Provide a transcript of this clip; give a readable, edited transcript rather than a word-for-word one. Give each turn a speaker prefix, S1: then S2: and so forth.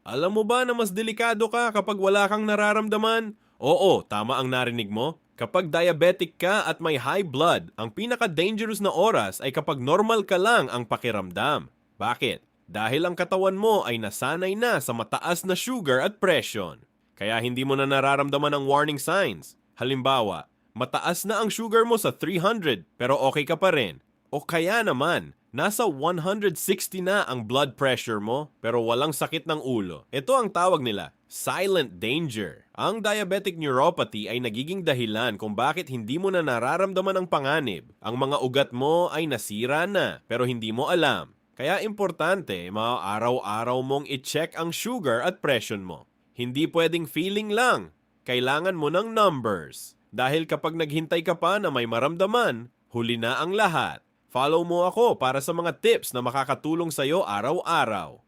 S1: Alam mo ba na mas delikado ka kapag wala kang nararamdaman? Oo, tama ang narinig mo. Kapag diabetic ka at may high blood, ang pinaka-dangerous na oras ay kapag normal ka lang ang pakiramdam. Bakit? Dahil ang katawan mo ay nasanay na sa mataas na sugar at presyon. Kaya hindi mo na nararamdaman ang warning signs. Halimbawa, mataas na ang sugar mo sa 300 pero okay ka pa rin. O kaya naman, nasa 160 na ang blood pressure mo pero walang sakit ng ulo. Ito ang tawag nila, silent danger. Ang diabetic neuropathy ay nagiging dahilan kung bakit hindi mo na nararamdaman ang panganib. Ang mga ugat mo ay nasira na pero hindi mo alam. Kaya importante, araw-araw mong i-check ang sugar at presyon mo. Hindi pwedeng feeling lang. Kailangan mo ng numbers. Dahil kapag naghintay ka pa na may maramdaman, huli na ang lahat. Follow mo ako para sa mga tips na makakatulong sa'yo araw-araw.